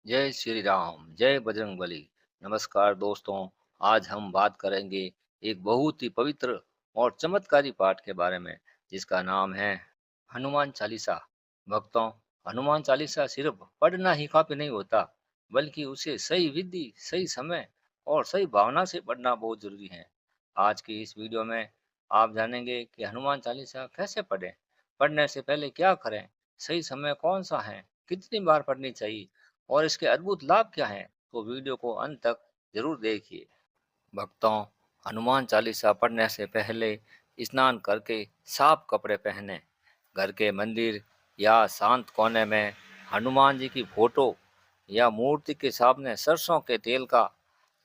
जय श्री राम, जय बजरंगबली। नमस्कार दोस्तों, आज हम बात करेंगे एक बहुत ही पवित्र और चमत्कारी पाठ के बारे में, जिसका नाम है हनुमान चालीसा। भक्तों, हनुमान चालीसा सिर्फ पढ़ना ही काफी नहीं होता, बल्कि उसे सही विधि, सही समय और सही भावना से पढ़ना बहुत जरूरी है। आज की इस वीडियो में आप जानेंगे कि हनुमान चालीसा कैसे पढ़ें, पढ़ने से पहले क्या करें, सही समय कौन सा है, कितनी बार पढ़नी चाहिए और इसके अद्भुत लाभ क्या हैं, तो वीडियो को अंत तक जरूर देखिए। भक्तों, हनुमान चालीसा पढ़ने से पहले स्नान करके साफ कपड़े पहने, घर के मंदिर या शांत कोने में हनुमान जी की फोटो या मूर्ति के सामने सरसों के तेल का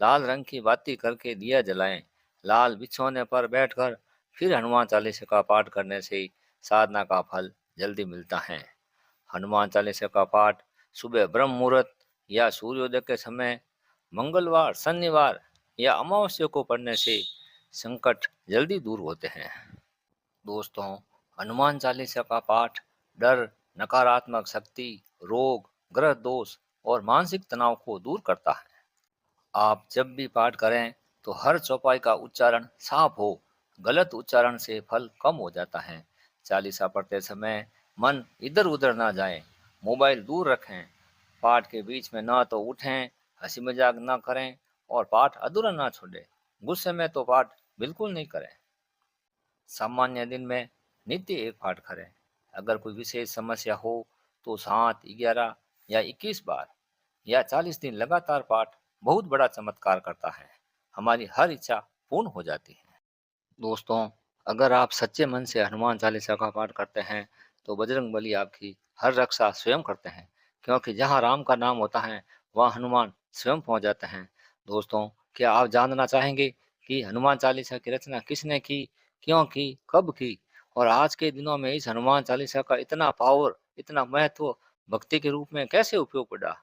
लाल रंग की बाती करके दिया जलाएं। लाल बिछौने पर बैठकर फिर हनुमान चालीसा का पाठ करने से साधना का फल जल्दी मिलता है। हनुमान चालीसा का पाठ सुबह ब्रह्म मुहूर्त या सूर्योदय के समय, मंगलवार, शनिवार या अमावस्या को पढ़ने से संकट जल्दी दूर होते हैं। दोस्तों, हनुमान चालीसा का पाठ डर, नकारात्मक शक्ति, रोग, ग्रह दोष और मानसिक तनाव को दूर करता है। आप जब भी पाठ करें तो हर चौपाई का उच्चारण साफ हो। गलत उच्चारण से फल कम हो जाता है। चालीसा पढ़ते समय मन इधर उधर ना जाए, मोबाइल दूर रखें, पाठ के बीच में ना तो उठें, हंसी मजाक ना करें और पाठ अधूरा ना छोड़ें। गुस्से में तो पाठ बिल्कुल नहीं करें। सामान्य दिन में नित्य एक पाठ करें। अगर कोई विशेष समस्या हो तो 7, 11 या 21 बार या 40 दिन लगातार पाठ बहुत बड़ा चमत्कार करता है। हमारी हर इच्छा पूर्ण हो जाती है। दोस्तों, अगर आप सच्चे मन से हनुमान चालीसा का पाठ करते हैं तो बजरंग बली आपकी हर रक्षा स्वयं करते हैं, क्योंकि जहाँ राम का नाम होता है वहाँ हनुमान स्वयं पहुँच जाते हैं। दोस्तों, क्या आप जानना चाहेंगे कि हनुमान चालीसा की रचना किसने की, क्यों की, कब की और आज के दिनों में इस हनुमान चालीसा का इतना पावर, इतना महत्व भक्ति के रूप में कैसे उपयोग पड़ा?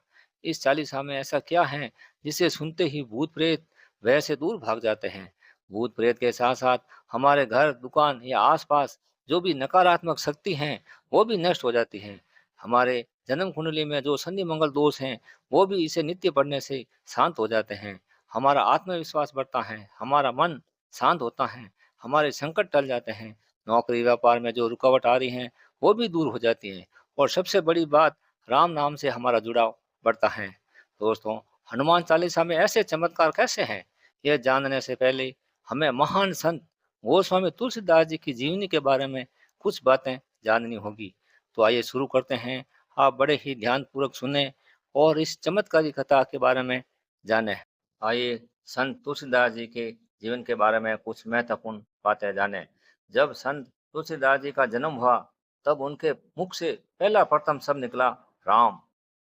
इस चालीसा में ऐसा क्या है जिसे सुनते ही भूत प्रेत भय से दूर भाग जाते हैं? भूत प्रेत के साथ साथ हमारे घर, दुकान या आसपास जो भी नकारात्मक शक्ति हैं, वो भी नष्ट हो जाती हैं। हमारे जन्म कुंडली में जो शनि मंगल दोष हैं, वो भी इसे नित्य पढ़ने से शांत हो जाते हैं। हमारा आत्मविश्वास बढ़ता है, हमारा मन शांत होता है, हमारे संकट टल जाते हैं, नौकरी व्यापार में जो रुकावट आ रही हैं, वो भी दूर हो जाती है और सबसे बड़ी बात, राम नाम से हमारा जुड़ाव बढ़ता है। दोस्तों, हनुमान चालीसा में ऐसे चमत्कार कैसे हैं? यह जानने से पहले हमें महान संत गोस्वामी तुलसीदास जी की जीवनी के बारे में कुछ बातें जाननी होगी। तो आइए शुरू करते हैं। आप बड़े ही ध्यानपूर्वक सुने और इस चमत्कारी कथा के बारे में जानें। आइए संत तुलसीदास जी के जीवन के बारे में कुछ महत्वपूर्ण बातें जानें। जब संत तुलसीदास जी का जन्म हुआ, तब उनके मुख से पहला प्रथम शब्द निकला राम।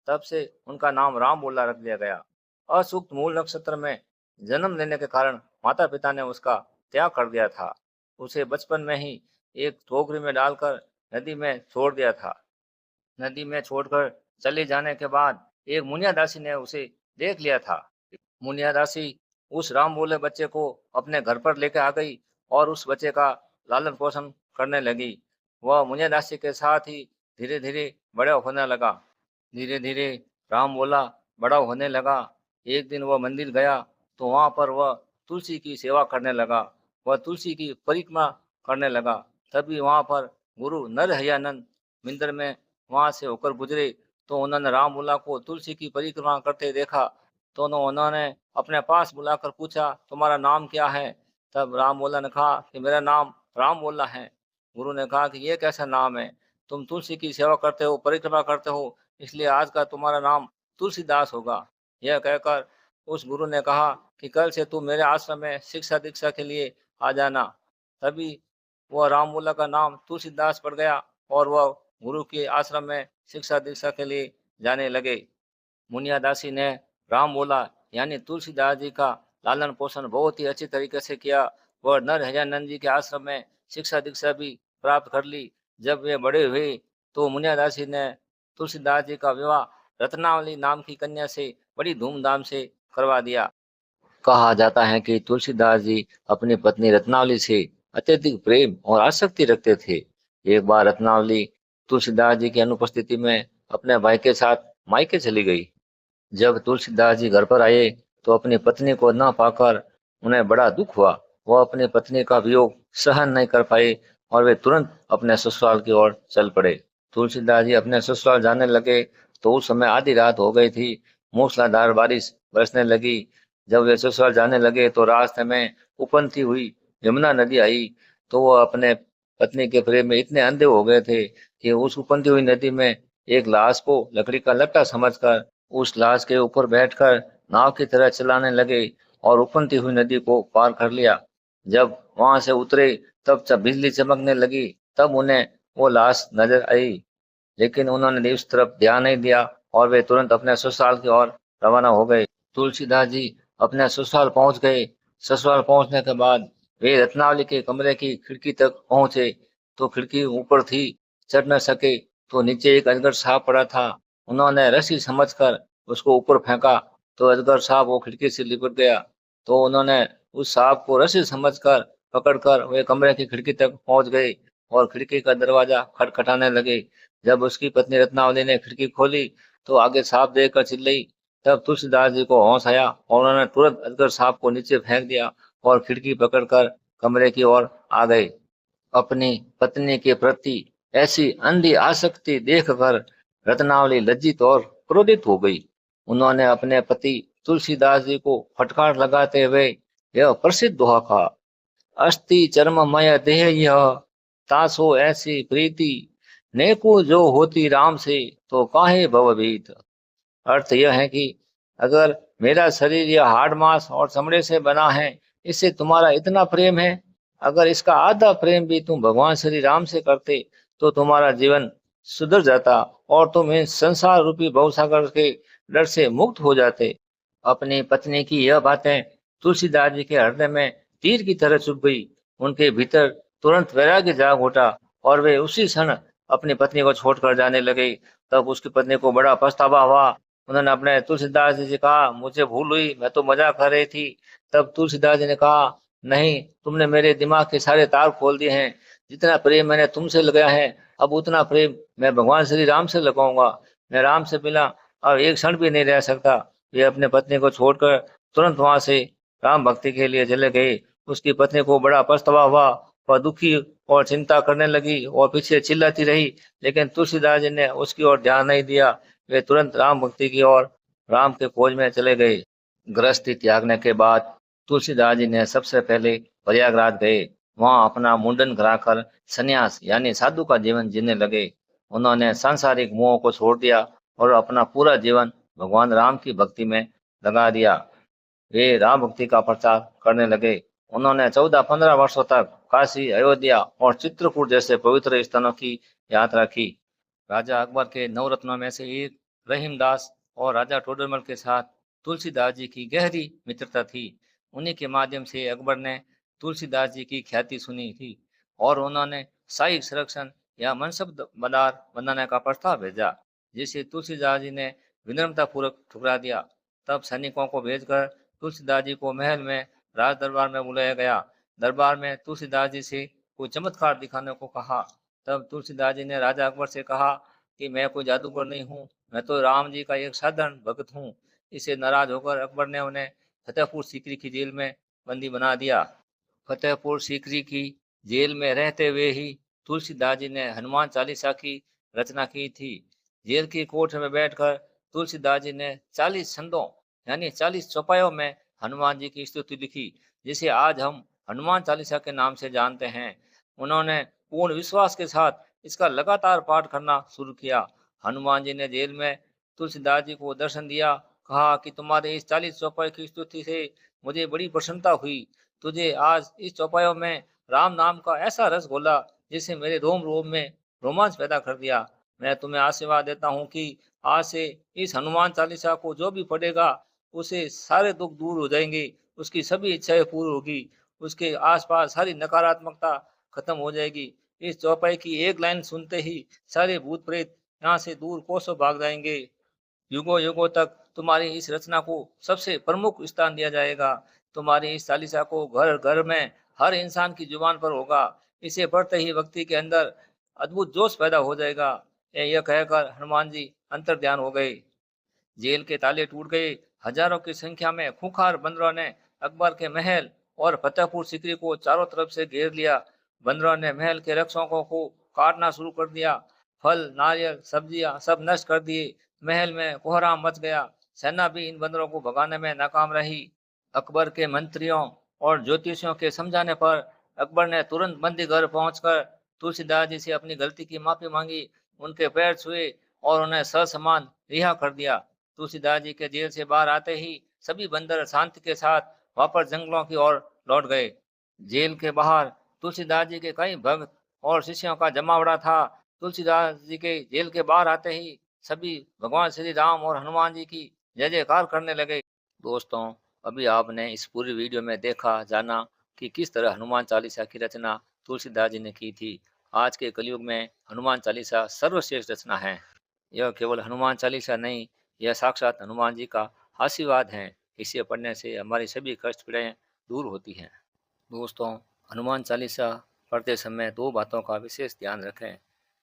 तब से उनका नाम राम बोला रख दिया गया। असूक्त मूल नक्षत्र में जन्म लेने के कारण माता पिता ने उसका त्याग कर दिया था। उसे बचपन में ही एक टोकरी में डालकर नदी में छोड़ दिया था। नदी में छोड़कर चले जाने के बाद एक मुनिया दासी ने उसे देख लिया था। मुनिया दासी उस राम बोले बच्चे को अपने घर पर लेकर आ गई और उस बच्चे का लालन पोषण करने लगी। वह मुनिया दासी के साथ ही धीरे धीरे बड़ा होने लगा। धीरे धीरे राम बोला बड़ा होने लगा। एक दिन वह मंदिर गया तो वहां पर वह तुलसी की सेवा करने लगा। वह तुलसी की परिक्रमा करने लगा। तभी वहां पर गुरु नरहयानंद मंदिर में वहां से होकर गुजरे, तो उन्होंने राम बुला को तुलसी की परिक्रमा करते देखा। तो उन्होंने अपने पास बुलाकर पूछा तुम्हारा नाम क्या है? तब राम बोला ने कहा कि मेरा नाम राम बोला है। गुरु ने कहा कि ये कैसा नाम है? तुम तुलसी की सेवा करते हो, परिक्रमा करते हो, इसलिए आज का तुम्हारा नाम तुलसीदास होगा। यह कहकर उस गुरु ने कहा कि कल से तू मेरे आश्रम में शिक्षा दीक्षा के लिए आ जाना। तभी वह राममूला का नाम तुलसीदास पड़ गया और वह गुरु के आश्रम में शिक्षा दीक्षा के लिए जाने लगे। मुनिया दासी ने राम बोला यानी तुलसीदास जी का लालन पोषण बहुत ही अच्छी तरीके से किया। वह नरहरियानंद जी के आश्रम में शिक्षा दीक्षा भी प्राप्त कर ली। जब वे बड़े हुए तो मुनिया दासी ने तुलसीदास जी का विवाह रत्नावली नाम की कन्या से बड़ी धूमधाम से करवा दिया। कहा जाता है कि तुलसीदास जी अपनी पत्नी रत्नावली से अत्यधिक प्रेम और आसक्ति रखते थे। एक बार रत्नावली तुलसीदास जी की अनुपस्थिति में अपने भाई के साथ मायके चली गई। जब तुलसीदास जी घर पर आए तो अपनी पत्नी को न पाकर उन्हें बड़ा दुख हुआ। वह अपनी पत्नी का वियोग सहन नहीं कर पाए और वे तुरंत अपने ससुराल की ओर चल पड़े। तुलसीदास जी अपने ससुराल जाने लगे तो उस समय आधी रात हो गई थी। मूसलाधार बारिश बरसने लगी। जब वे ससुराल जाने लगे तो रास्ते में उफनती हुई यमुना नदी आई। तो वह अपने पत्नी के प्रेम में इतने अंधे हो गए थे कि उस उफनती हुई नदी में एक लाश को लकड़ी का लट्टा समझकर उस लाश के ऊपर बैठकर नाव की तरह चलाने लगे और उफनती हुई नदी को पार कर लिया। जब वहां से उतरे तब जब बिजली चमकने लगी तब उन्हें वो लाश नजर आई, लेकिन उन्होंने उस तरफ ध्यान नहीं दिया और वे तुरंत अपने ससुराल की ओर रवाना हो गए। तुलसीदास जी अपने ससुराल पहुंच गए। ससुराल पहुंचने के बाद वे रत्नावली के कमरे की खिड़की तक पहुंचे तो खिड़की ऊपर थी, चढ़ न सके तो नीचे एक अजगर सांप पड़ा था। उन्होंने रस्सी समझकर उसको ऊपर फेंका तो अजगर सांप वो खिड़की से लिपट गया। तो उन्होंने उस सांप को रस्सी समझकर पकड़कर वे कमरे की खिड़की तक पहुंच गए और खिड़की का दरवाजा खटखटाने लगे। जब उसकी पत्नी रत्नावली ने खिड़की खोली तो आगे सांप देखकर चिल्लाई। तब तुलसीदास जी को होश आया और उन्होंने तुरंत अजगर सांप को नीचे फेंक दिया और खिड़की पकड़कर कमरे की ओर आ गए। अपनी पत्नी के प्रति ऐसी अंधी आसक्ति देखकर रत्नावली लज्जित और क्रोधित हो गई। उन्होंने अपने पति तुलसीदास जी को फटकार लगाते हुए यह प्रसिद्ध दोहा कहा, अस्थि चर्ममय देह यह, तासो ऐसी प्रीति, नेको जो होती राम से तो काहे भवभीत। अर्थ यह है कि अगर मेरा शरीर यह हाड़ मांस और चमड़े से बना है, इससे तुम्हारा इतना प्रेम है, अगर इसका आधा प्रेम भी तुम भगवान श्री राम से करते तो तुम्हारा जीवन सुधर जाता और तुम इस संसार रूपी भवसागर के डर से मुक्त हो जाते। अपनी पत्नी की यह बातें तुलसीदास जी के हृदय में तीर की तरह चुभ गई। उनके भीतर तुरंत वैराग्य जाग उठा और वे उसी क्षण अपनी पत्नी को छोड़कर जाने लगे। तब उसकी पत्नी को बड़ा पछतावा हुआ। उन्होंने अपने तुलसीदास जी से कहा, मुझे भूल हुई, मैं तो मजाक कर रही थी। तब तुलसीदास जी ने कहा, नहीं, तुमने मेरे दिमाग के सारे तार खोल दिए हैं। जितना प्रेम मैंने तुमसे लगाया है अब उतना प्रेम मैं भगवान श्री राम से लगाऊंगा। मैं राम से बिना अब एक क्षण भी नहीं रह सकता। वे अपने पत्नी को छोड़कर तुरंत वहां से राम भक्ति के लिए चले गए। उसकी पत्नी को बड़ा पछतावा हुआ। वह दुखी और चिंता करने लगी और पीछे चिल्लाती रही, लेकिन तुलसीदास जी ने उसकी ओर ध्यान नहीं दिया। वे तुरंत राम भक्ति की ओर राम के खोज में चले गए। गृहस्थी त्यागने के बाद तुलसीदास जी ने सबसे पहले प्रयागराज गए। वहां अपना मुंडन कराकर सन्यास यानी साधु का जीवन जीने लगे। उन्होंने सांसारिक मोह को छोड़ दिया और अपना पूरा जीवन भगवान राम की भक्ति में लगा दिया। वे राम भक्ति का प्रचार करने लगे। उन्होंने 14-15 वर्षों तक काशी, अयोध्या और चित्रकूट जैसे पवित्र स्थानों की यात्रा की। राजा अकबर के नवरत्नों में से एक रहीमदास और राजा टोडरमल के साथ तुलसीदास जी की गहरी मित्रता थी। उन्हीं के माध्यम से अकबर ने तुलसीदास जी की ख्याति सुनी थी और उन्होंने शाही संरक्षण या मनसबदार बनाने का प्रस्ताव भेजा, जिसे तुलसीदास जी ने विनम्रता पूर्वक ठुकरा दिया। तब सैनिकों को भेजकर तुलसीदास जी को महल में राज दरबार में बुलाया गया। दरबार में तुलसीदास जी से कोई चमत्कार दिखाने को कहा। तब तुलसीदास जी ने राजा अकबर से कहा कि मैं कोई जादूगर नहीं हूँ, मैं तो राम जी का एक साधारण भक्त हूँ। इससे नाराज होकर अकबर ने उन्हें फतेहपुर सीकरी की जेल में बंदी बना दिया। फतेहपुर सीकरी की जेल में रहते हुए ही तुलसीदास जी ने हनुमान चालीसा की रचना की थी। जेल की कोठ में बैठकर तुलसीदास जी ने 40 छंदों यानी 40 चौपाइयों में हनुमान जी की स्तुति लिखी, जिसे आज हम हनुमान चालीसा के नाम से जानते हैं। उन्होंने पूर्ण विश्वास के साथ इसका लगातार पाठ करना शुरू किया। हनुमान जी ने जेल में तुलसीदास जी को दर्शन दिया, कहा कि तुम्हारे इस 40 चौपाई की स्तुति से मुझे बड़ी प्रसन्नता हुई। तुझे आज इस चौपाइयों में राम नाम का ऐसा रस घोला जिसे मेरे रोम रोम में रोमांच पैदा कर दिया। मैं तुम्हें आशीर्वाद देता हूँ कि आज से इस हनुमान चालीसा को जो भी पढ़ेगा उसे सारे दुख दूर हो जाएंगे, उसकी सभी इच्छाएं पूरी होगी, उसके आसपास सारी नकारात्मकता खत्म हो जाएगी। इस चौपाई की एक लाइन सुनते ही सारे भूत प्रेत यहाँ से दूर कोसों भाग जाएंगे। युगों युगों तक तुम्हारी इस रचना को सबसे प्रमुख स्थान दिया जाएगा। तुम्हारी इस चालीसा को घर घर में हर इंसान की जुबान पर होगा। इसे पढ़ते ही व्यक्ति के अंदर अद्भुत जोश पैदा हो जाएगा। यह कहकर हनुमान जी अंतर ध्यान हो गए। जेल के ताले टूट गए। हजारों की संख्या में खूंखार बंदरों ने अकबर के महल और फतेहपुर सीकरी को चारों तरफ से घेर लिया। बंदरों ने महल के रक्षकों को काटना शुरू कर दिया। फल, नारियल, सब्जियां सब नष्ट कर दिए। महल में कोहराम मच गया। सेना भी इन बंदरों को भगाने में नाकाम रही। अकबर के मंत्रियों और ज्योतिषियों के समझाने पर अकबर ने तुरंत बंदी घर पहुंचकर तुलसीदास जी से अपनी गलती की माफी मांगी। उनके पैर छुए और उन्हें ससम्मान रिहा कर दिया। तुलसीदास जी के जेल से बाहर आते ही सभी बंदर शांति के साथ वापस जंगलों की ओर लौट गए। जेल के बाहर तुलसीदास जी के कई भक्त और शिष्यों का जमावड़ा था। तुलसीदास जी के जेल के बाहर आते ही सभी भगवान श्री राम और हनुमान जी की जय जयकार करने लगे। दोस्तों, अभी आपने इस पूरी वीडियो में देखा जाना कि किस तरह हनुमान चालीसा की रचना तुलसीदास जी ने की थी। आज के कलयुग में हनुमान चालीसा सर्वश्रेष्ठ रचना है। यह केवल हनुमान चालीसा नहीं, यह साक्षात हनुमान जी का आशीर्वाद है। इसे पढ़ने से हमारी सभी कष्ट पीड़ाएं दूर होती हैं। दोस्तों, हनुमान चालीसा पढ़ते समय दो बातों का विशेष ध्यान रखें।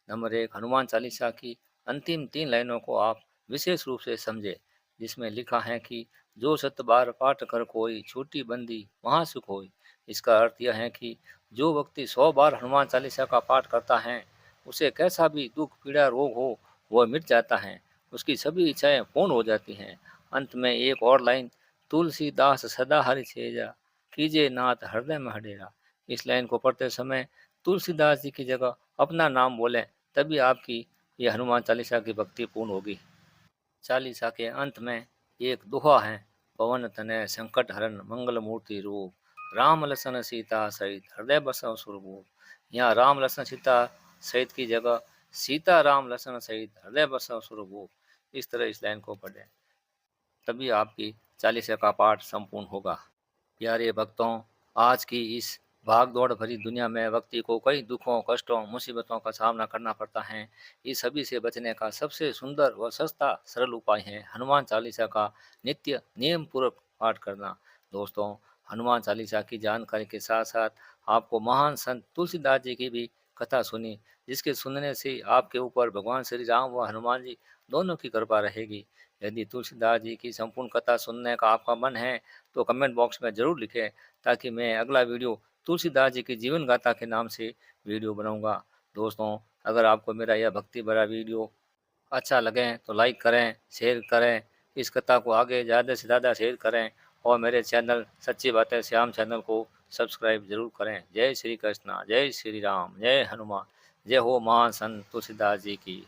नंबर एक, हनुमान चालीसा की अंतिम 3 लाइनों को आप विशेष रूप से समझें, जिसमें लिखा है कि जो सत बार पाठ कर कोई छूटी बंदी वहाँ सुख होई। इसका अर्थ यह है कि जो व्यक्ति 100 बार हनुमान चालीसा का पाठ करता है, उसे कैसा भी दुख, पीड़ा, रोग हो, वह मिट जाता है। उसकी सभी इच्छाएं पूर्ण हो जाती हैं। अंत में एक और लाइन, तुलसीदास सदा हरि छेजा कीजिए नाथ हृदय में हडेरा। इस लाइन को पढ़ते समय तुलसीदास जी की जगह अपना नाम बोलें, तभी आपकी यह हनुमान चालीसा की भक्ति पूर्ण होगी। चालीसा के अंत में एक दोहा है, पवन तनय संकट हरण मंगल मूर्ति रूप राम लखन सीता सहित हृदय बसव सुरभूप। यहाँ राम लखन सीता सहित की जगह सीता राम लखन सहित हृदय बसव सुरभूप। इस तरह इस लाइन को पढ़ें, तभी आपकी चालीसा का पाठ संपूर्ण होगा। प्यारे भक्तों, आज की इस भाग दौड़ भरी दुनिया में व्यक्ति को कई दुखों, कष्टों, मुसीबतों का सामना करना पड़ता है। इस सभी से बचने का सबसे सुंदर व सस्ता सरल उपाय है हनुमान चालीसा का नित्य नियम पूर्वक पाठ करना। दोस्तों, हनुमान चालीसा की जानकारी के साथ साथ आपको महान संत तुलसीदास जी की भी कथा सुनी, जिसके सुनने से आपके ऊपर भगवान श्री राम व हनुमान जी दोनों की कृपा रहेगी। यदि तुलसीदास जी की संपूर्ण कथा सुनने का आपका मन है तो कमेंट बॉक्स में ज़रूर लिखें, ताकि मैं अगला वीडियो तुलसीदास जी की जीवन गाथा के नाम से वीडियो बनाऊंगा। दोस्तों, अगर आपको मेरा यह भक्ति भरा वीडियो अच्छा लगे तो लाइक करें, शेयर करें, इस कथा को आगे ज़्यादा से ज़्यादा शेयर करें और मेरे चैनल सच्ची बातें श्याम चैनल को सब्सक्राइब जरूर करें। जय श्री कृष्णा, जय श्री राम, जय हनुमान, जय हो महान संत तुलसीदास जी की।